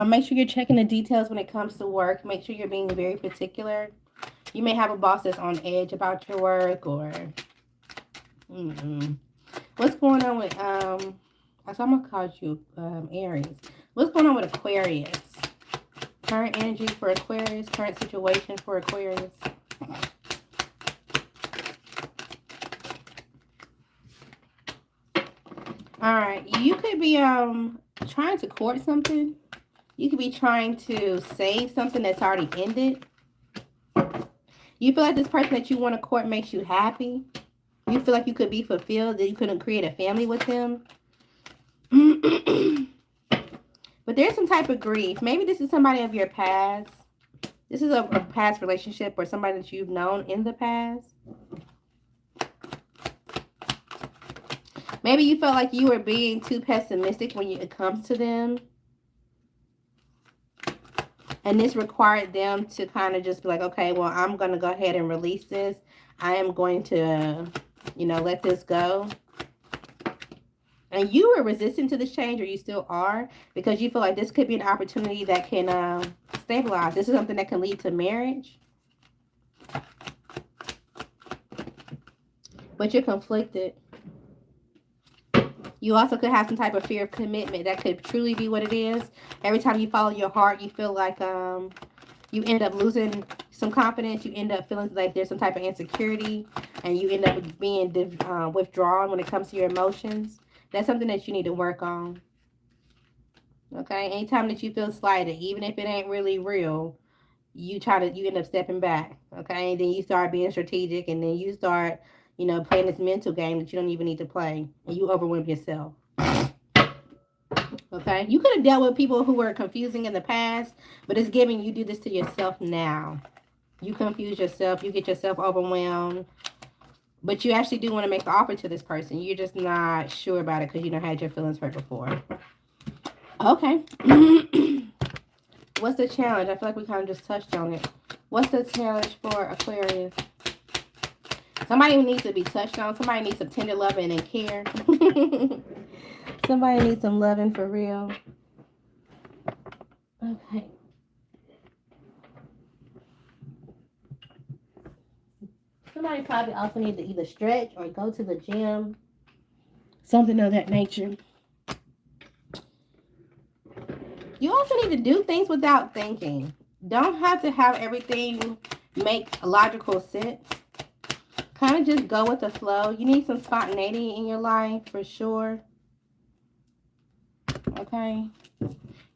Make sure you're checking the details when it comes to work. Make sure you're being very particular. You may have a boss that's on edge about your work, or what's going on with so I'm gonna call you Aries. What's going on with Aquarius? Current energy for Aquarius, current situation for Aquarius. All right, you could be trying to court something. You could be trying to save something that's already ended. You feel like this person that you want to court makes you happy. You feel like you could be fulfilled, that you couldn't create a family with him. But there's some type of grief. Maybe this is somebody of your past. This is a past relationship or somebody that you've known in the past. Maybe you felt like you were being too pessimistic when it comes to them. And this required them to kind of just be like, okay, well, I'm going to go ahead and release this. I am going to, let this go. And you were resistant to this change, or you still are, because you feel like this could be an opportunity that can stabilize. This is something that can lead to marriage. But you're conflicted. You also could have some type of fear of commitment. That could truly be what it is. Every time you follow your heart, you feel like you end up losing some confidence. You end up feeling like there's some type of insecurity. And you end up being withdrawn when it comes to your emotions. That's something that you need to work on. Okay? Anytime that you feel slighted, even if it ain't really real, you end up stepping back. Okay? And then you start being strategic, and then you start playing this mental game that you don't even need to play. And you overwhelm yourself. Okay? You could have dealt with people who were confusing in the past, but it's giving you do this to yourself now. You confuse yourself. You get yourself overwhelmed. But you actually do want to make the offer to this person. You're just not sure about it because you don't had your feelings hurt before. Okay. What's the challenge? I feel like we kind of just touched on it. What's the challenge for Aquarius? Somebody who needs to be touched on. Somebody needs some tender loving and care. Somebody needs some loving for real. Okay. Somebody probably also needs to either stretch or go to the gym. Something of that nature. You also need to do things without thinking. Don't have to have everything make logical sense. Kind of just go with the flow. You need some spontaneity in your life for sure. Okay.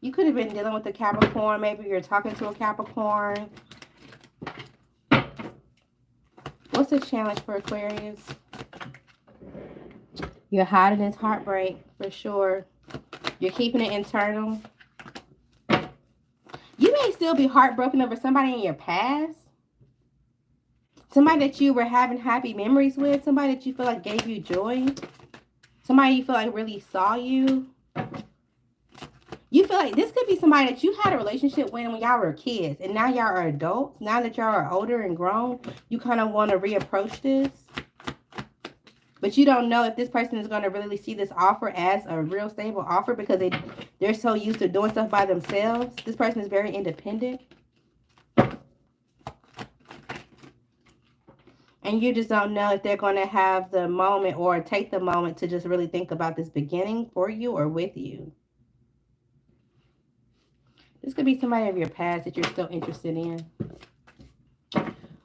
You could have been dealing with a Capricorn. Maybe you're talking to a Capricorn. What's the challenge for Aquarius? You're hiding this heartbreak for sure. You're keeping it internal. You may still be heartbroken over somebody in your past. Somebody that you were having happy memories with. Somebody that you feel like gave you joy. Somebody you feel like really saw you. You feel like this could be somebody that you had a relationship with when y'all were kids. And now y'all are adults. Now that y'all are older and grown, you kind of want to reapproach this. But you don't know if this person is going to really see this offer as a real stable offer because they're so used to doing stuff by themselves. This person is very independent. And you just don't know if they're going to have the moment or take the moment to just really think about this beginning for you or with you. This could be somebody of your past that you're still interested in.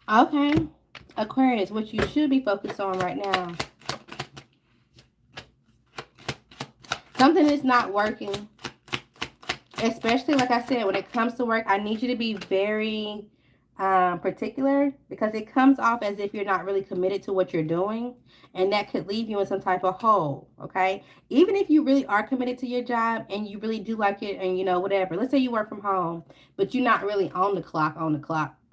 Okay. Aquarius, what you should be focused on right now. Something is not working. Especially, like I said, when it comes to work, I need you to be very particular because it comes off as if you're not really committed to what you're doing, and that could leave you in some type of hole. Okay, even if you really are committed to your job and you really do like it, and whatever, let's say you work from home but you're not really on the clock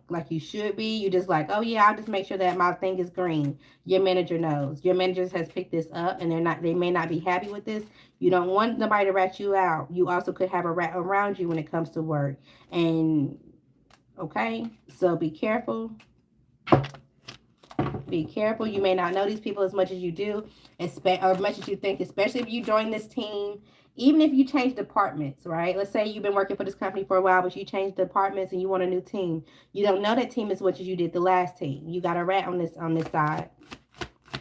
like you should be. You just like, oh yeah, I'll just make sure that my thing is green. Your manager knows. Your manager has picked this up and they may not be happy with this. You don't want nobody to rat you out. You also could have a rat around you when it comes to work. And okay, so be careful. Be careful. You may not know these people as much as you do, or as much as you think, especially if you join this team. Even if you change departments, right? Let's say you've been working for this company for a while, but you change departments and you want a new team. You don't know that team as much as you did the last team. You got a rat on this side.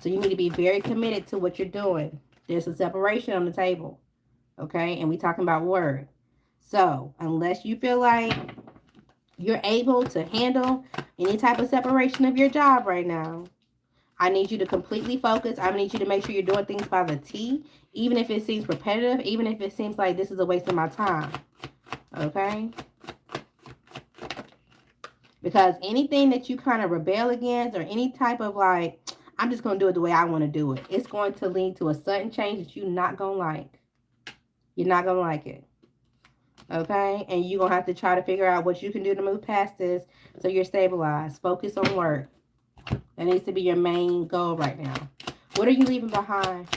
So you need to be very committed to what you're doing. There's a separation on the table. Okay? And we talking about word. So unless you feel like you're able to handle any type of separation of your job right now, I need you to completely focus. I need you to make sure you're doing things by the T, even if it seems repetitive, even if it seems like this is a waste of my time. Okay? Because anything that you kind of rebel against, or any type of like, I'm just going to do it the way I want to do it, it's going to lead to a sudden change that you're not going to like. You're not going to like it. Okay? And you're going to have to try to figure out what you can do to move past this so you're stabilized. Focus on work. That needs to be your main goal right now. What are you leaving behind?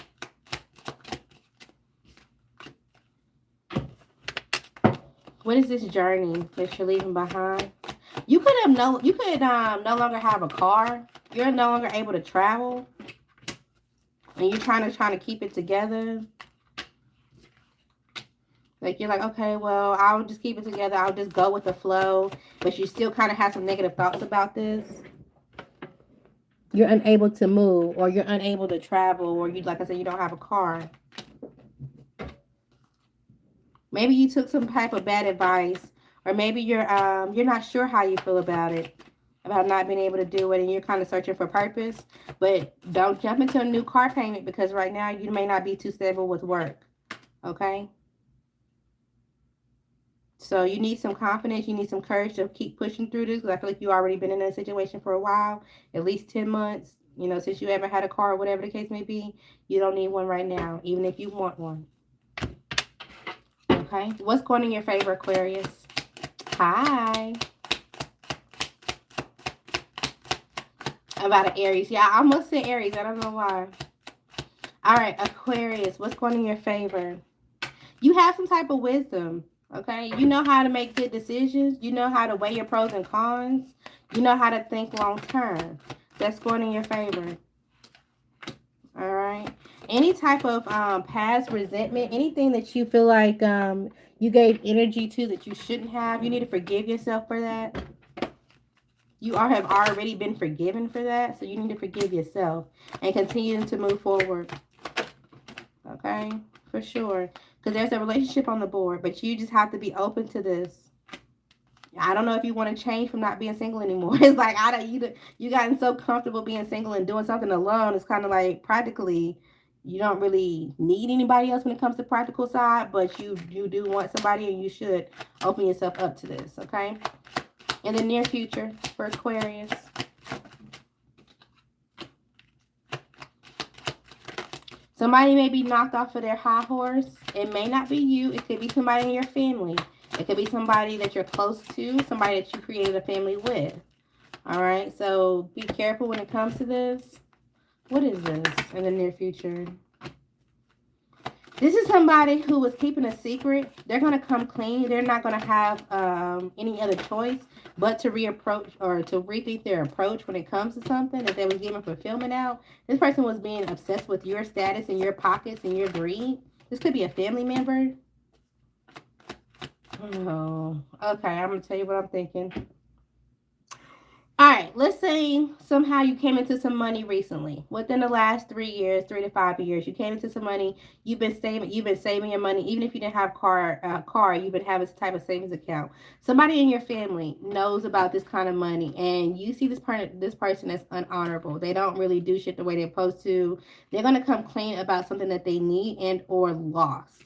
What is this journey that you're leaving behind? You could no longer have a car. You're no longer able to travel. And you're trying to keep it together. Like, you're like, okay, well, I'll just keep it together. I'll just go with the flow. But you still kind of have some negative thoughts about this. You're unable to move, or you're unable to travel, or you, like I said, you don't have a car. Maybe you took some type of bad advice, or maybe you're not sure how you feel about it, about not being able to do it, and you're kind of searching for purpose. But don't jump into a new car payment, because right now you may not be too stable with work. Okay? So you need some confidence. You need some courage to keep pushing through this. Because I feel like you've already been in a situation for a while, at least 10 months. You know, since you haven't had a car or whatever the case may be, you don't need one right now, even if you want one. Okay. What's going in your favor, Aquarius? Hi. About an Aries. Yeah, I almost said Aries. I don't know why. All right, Aquarius. What's going in your favor? You have some type of wisdom. Okay, you know how to make good decisions. You know how to weigh your pros and cons. You know how to think long term. That's going in your favor. All right. Any type of past resentment, anything that you feel like you gave energy to that you shouldn't have, you need to forgive yourself for that. You have already been forgiven for that, so you need to forgive yourself and continue to move forward. Okay, for sure. Because there's a relationship on the board, but you just have to be open to this. I don't know if you want to change from not being single anymore. It's like, you gotten so comfortable being single and doing something alone. It's kind of like practically you don't really need anybody else when it comes to practical side, but you do want somebody, and you should open yourself up to this, okay? In the near future for Aquarius. Somebody may be knocked off of their high horse. It may not be you. It could be somebody in your family. It could be somebody that you're close to, somebody that you created a family with. All right, so be careful when it comes to this. What is this in the near future? This is somebody who was keeping a secret. They're going to come clean. They're not going to have any other choice but to reapproach or to rethink their approach when it comes to something that they was giving fulfillment out. This person was being obsessed with your status and your pockets and your greed. This could be a family member. Oh, okay. I'm going to tell you what I'm thinking. All right, let's say somehow you came into some money recently. Within the last 3 years, 3 to 5 years, you came into some money. You've been saving your money. Even if you didn't have a car, you've been having some type of savings account. Somebody in your family knows about this kind of money, and you see this person as unhonorable. They don't really do shit the way they're supposed to. They're gonna come clean about something that they need and or lost.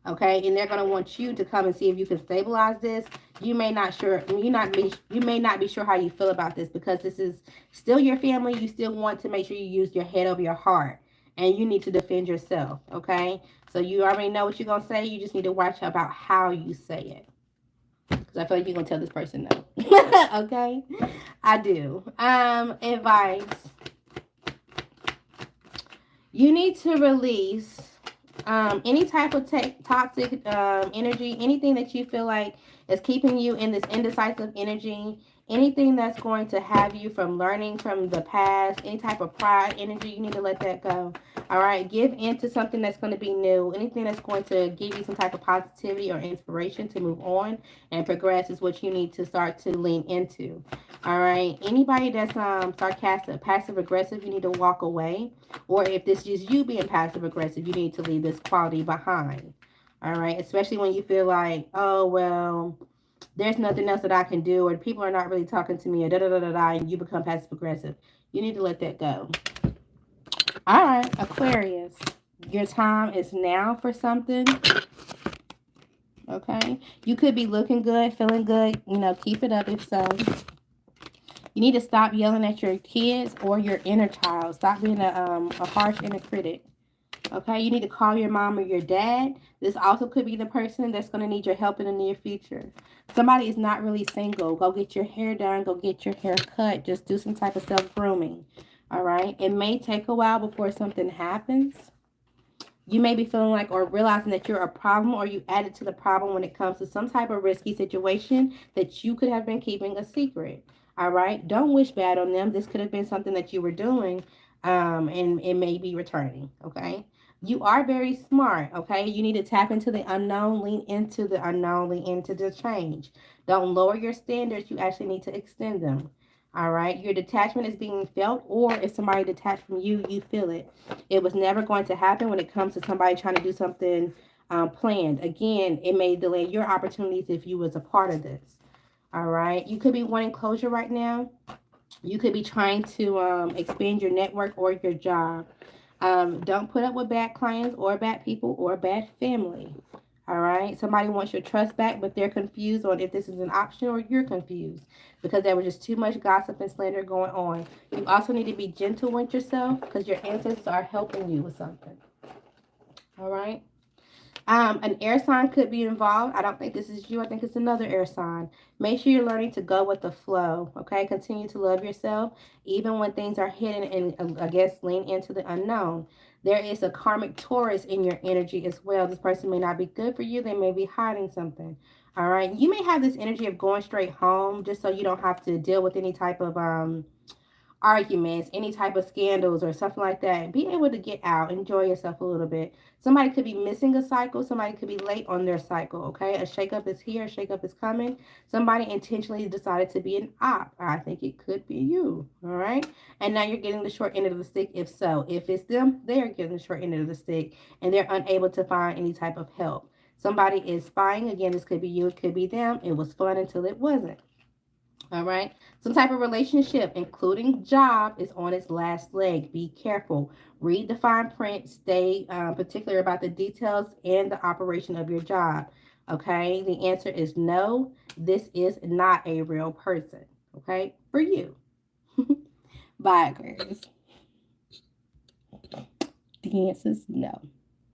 Okay, and they're gonna want you to come and see if you can stabilize this. You may not be sure how you feel about this, because this is still your family. You still want to make sure you use your head over your heart, and you need to defend yourself. Okay, so you already know what you're gonna say. You just need to watch about how you say it, because I feel like you're gonna tell this person no. Okay, I do. Advice: you need to release any type of toxic energy, anything that you feel like is keeping you in this indecisive energy, Anything that's going to have you from learning from the past, any type of pride, energy, you need to let that go. All right, give into something that's going to be new. Anything that's going to give you some type of positivity or inspiration to move on and progress is what you need to start to lean into. All right, anybody that's sarcastic, passive aggressive, you need to walk away. Or if this is you being passive aggressive, you need to leave this quality behind. All right, especially when you feel like, oh well, there's nothing else that I can do, or people are not really talking to me, or da da da da da, and you become passive aggressive. You need to let that go. All right, Aquarius, your time is now for something. Okay, you could be looking good, feeling good. You know, keep it up if so. You need to stop yelling at your kids or your inner child. Stop being a harsh inner critic. Okay, you need to call your mom or your dad. This also could be the person that's going to need your help in the near future. Somebody is not really single. Go get your hair done. Go get your hair cut. Just do some type of self-grooming. All right. It may take a while before something happens. You may be feeling like or realizing that you're a problem or you added to the problem when it comes to some type of risky situation that you could have been keeping a secret. All right. Don't wish bad on them. This could have been something that you were doing and it may be returning. Okay. You are very smart. Okay. You need to tap into the unknown, lean into the unknown, lean into the change. Don't lower your standards. You actually need to extend them. All right. Your detachment is being felt, or if somebody detached from you, you feel it. It was never going to happen when it comes to somebody trying to do something planned. Again, it may delay your opportunities if you was a part of this. All right. You could be wanting closure right now. You could be trying to expand your network or your job. Don't put up with bad clients or bad people or bad family. All right. Somebody wants your trust back, but they're confused on if this is an option or you're confused because there was just too much gossip and slander going on. You also need to be gentle with yourself because your ancestors are helping you with something. All right. An air sign could be involved. I don't think this is you. I think it's another air sign. Make sure you're learning to go with the flow. Okay. Continue to love yourself even when things are hidden and I guess lean into the unknown. There is a karmic Taurus in your energy as well. This person may not be good for you. They may be hiding something. All right. You may have this energy of going straight home just so you don't have to deal with any type of arguments, any type of scandals or something like that. Be able to get out, enjoy yourself a little bit. Somebody could be missing a cycle. Somebody could be late on their cycle, okay? A shakeup is here. A shakeup is coming. Somebody intentionally decided to be an op. I think it could be you, all right? And now you're getting the short end of the stick if so. If it's them, they're getting the short end of the stick and they're unable to find any type of help. Somebody is spying. Again, this could be you. It could be them. It was fun until it wasn't. All right. Some type of relationship, including job, is on its last leg. Be careful. Read the fine print. Stay particular about the details and the operation of your job. Okay. The answer is no. This is not a real person. Okay. For you. Bye, Aquarius. The answer is no.